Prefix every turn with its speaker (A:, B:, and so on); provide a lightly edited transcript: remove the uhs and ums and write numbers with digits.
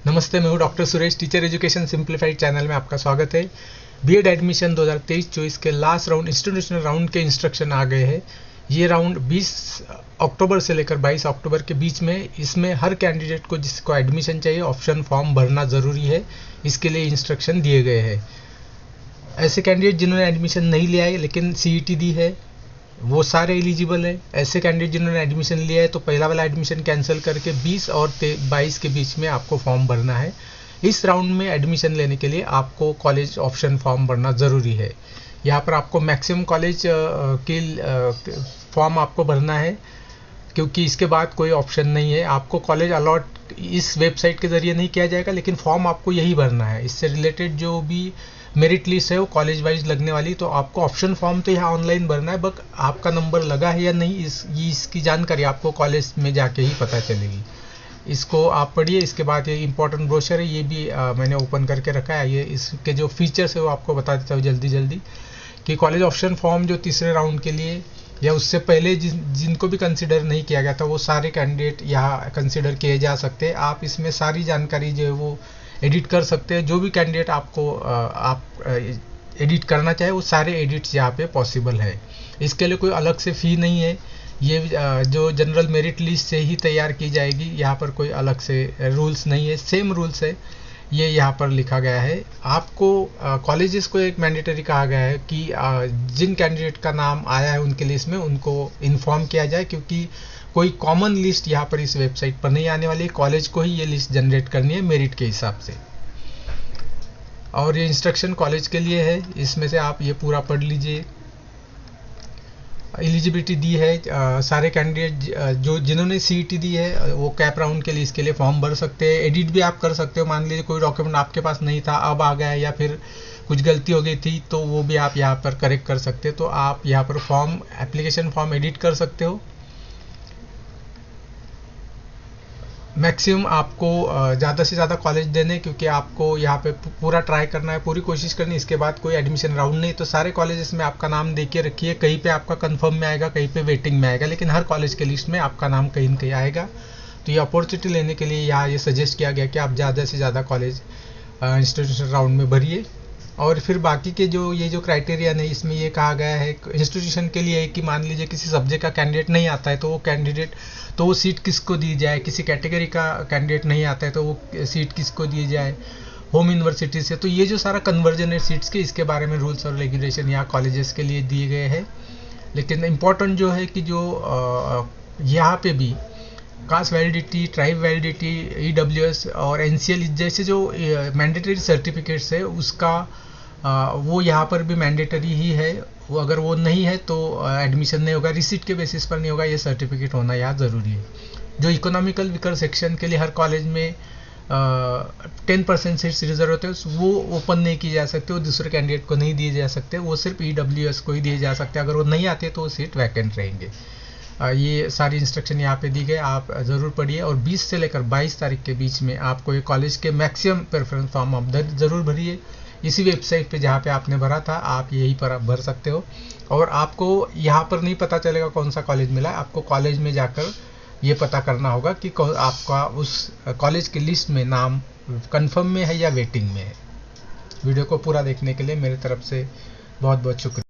A: नमस्ते, मैं हूँ doctor Suresh. Teacher education simplified channel में आपका स्वागत है। बीएड एडमिशन 2023-24 के लास्ट राउंड इंस्टीट्यूशनल राउंड के इंस्ट्रक्शन आ गए हैं। ये राउंड 20 अक्टूबर से लेकर 22 अक्टूबर के बीच में, इसमें हर कैंडिडेट को जिसको एडमिशन चाहिए ऑप्शन फॉर्म भरना ज़रूरी है। इसके लिए इंस्ट्रक्शन दिए गए हैं। ऐसे कैंडिडेट जिन्होंने एडमिशन नहीं लिया है लेकिन सीईटी दी है, वो सारे एलिजिबल है। ऐसे कैंडिडेट जिन्होंने एडमिशन लिया है तो पहला वाला एडमिशन कैंसिल करके 20 और 22 के बीच में आपको फॉर्म भरना है। इस राउंड में एडमिशन लेने के लिए आपको कॉलेज ऑप्शन फॉर्म भरना ज़रूरी है। यहाँ पर आपको मैक्सिमम कॉलेज के फॉर्म आपको भरना है, क्योंकि इसके बाद कोई ऑप्शन नहीं है। आपको कॉलेज अलॉट इस वेबसाइट के ज़रिए नहीं किया जाएगा, लेकिन फॉर्म आपको यही भरना है। इससे रिलेटेड जो भी मेरिट लिस्ट है वो कॉलेज वाइज लगने वाली, तो आपको ऑप्शन फॉर्म तो यहाँ ऑनलाइन भरना है। बट आपका नंबर लगा है या नहीं, इसकी जानकारी आपको कॉलेज में जाके ही पता चलेगी। इसको आप पढ़िए। इसके बाद ये इंपॉर्टेंट ब्रोशर है, ये भी मैंने ओपन करके रखा है। ये इसके जो फीचर्स है वो आपको बता देता हूँ जल्दी कि कॉलेज ऑप्शन फॉर्म जो तीसरे राउंड के लिए या उससे पहले जिनको भी कंसिडर नहीं किया गया था, वो सारे कैंडिडेट यहाँ कंसिडर किए जा सकते हैं। आप इसमें सारी जानकारी जो है वो एडिट कर सकते हैं। जो भी कैंडिडेट आपको एडिट करना चाहे वो सारे एडिट्स यहाँ पे पॉसिबल है। इसके लिए कोई अलग से फ़ी नहीं है। ये जो जनरल मेरिट लिस्ट से ही तैयार की जाएगी। यहाँ पर कोई अलग से रूल्स नहीं है, सेम रूल्स है। ये यहाँ पर लिखा गया है। आपको कॉलेजेस को एक मैंडेटरी कहा गया है कि जिन कैंडिडेट का नाम आया है उनके लिस्ट में उनको इन्फॉर्म किया जाए, क्योंकि कोई कॉमन लिस्ट यहाँ पर इस वेबसाइट पर नहीं आने वाली। कॉलेज को ही ये लिस्ट जनरेट करनी है मेरिट के हिसाब से। और ये इंस्ट्रक्शन कॉलेज के लिए है, इसमें से आप ये पूरा पढ़ लीजिए। एलिजिबिलिटी दी है। सारे कैंडिडेट जो जिन्होंने सीईटी दी है वो कैप राउंड के लिए इसके लिए फॉर्म भर सकते हैं। एडिट भी आप कर सकते हो। मान लीजिए कोई डॉक्यूमेंट आपके पास नहीं था, अब आ गया है, या फिर कुछ गलती हो गई थी, तो वो भी आप यहाँ पर करेक्ट कर सकते हो। तो आप यहाँ पर फॉर्म एप्लीकेशन फॉर्म एडिट कर सकते हो। मैक्सिमम आपको ज़्यादा से ज़्यादा कॉलेज देने, क्योंकि आपको यहाँ पे पूरा ट्राई करना है, पूरी कोशिश करनी है। इसके बाद कोई एडमिशन राउंड नहीं, तो सारे कॉलेजेस में आपका नाम दे के रखिए। कहीं पे आपका कंफर्म में आएगा, कहीं पे वेटिंग में आएगा, लेकिन हर कॉलेज के लिस्ट में आपका नाम कहीं न कहीं आएगा। तो ये अपॉर्चुनिटी लेने के लिए यहाँ ये सजेस्ट किया गया कि आप ज़्यादा से ज़्यादा कॉलेज इंस्टीट्यूशन राउंड में भरिए। और फिर बाकी के ये जो क्राइटेरिया है, इसमें ये कहा गया है इंस्टीट्यूशन के लिए कि मान लीजिए किसी सब्जेक्ट का कैंडिडेट नहीं आता है, तो वो सीट किसको दी जाए। किसी कैटेगरी का कैंडिडेट नहीं आता है तो वो सीट किसको दी जाए होम यूनिवर्सिटी से। तो ये जो सारा कन्वर्जन है सीट्स के, इसके बारे में रूल्स और रेगुलेशन यहाँ कॉलेजेस के लिए दिए गए हैं। लेकिन इम्पॉर्टेंट जो है कि जो यहाँ पे भी cast validity, tribe validity, EWS और एनसीएल जैसे जो मैंडेटरी सर्टिफिकेट्स है उसका वो यहाँ पर भी मैंडेटरी ही है। वो अगर वो नहीं है तो एडमिशन नहीं होगा, रिसीट के बेसिस पर नहीं होगा। ये सर्टिफिकेट होना यहाँ ज़रूरी है। जो इकोनॉमिकल वीकर सेक्शन के लिए हर कॉलेज में 10% सीट्स रिजर्व होते हैं, वो ओपन नहीं किए जा सकते, वो दूसरे कैंडिडेट को नहीं दिए जा सकते, वो सिर्फ ईडब्ल्यूएस को ही दिए जा सकते हैं। अगर वो नहीं आते तो वो सीट वैकेंट रहेंगे। ये सारी इंस्ट्रक्शन यहाँ पे दी गई, आप ज़रूर पढ़िए। और 20 से लेकर 22 तारीख के बीच में आपको ये कॉलेज के मैक्सिमम प्रेफरेंस फॉर्म आप ज़रूर भरिए। इसी वेबसाइट पे जहाँ पे आपने भरा था आप यहीं पर आप भर सकते हो। और आपको यहाँ पर नहीं पता चलेगा कौन सा कॉलेज मिला है, आपको कॉलेज में जाकर ये पता करना होगा कि आपका उस कॉलेज की लिस्ट में नाम कंफर्म में है या वेटिंग में है। वीडियो को पूरा देखने के लिए मेरी तरफ से बहुत बहुत शुक्रिया।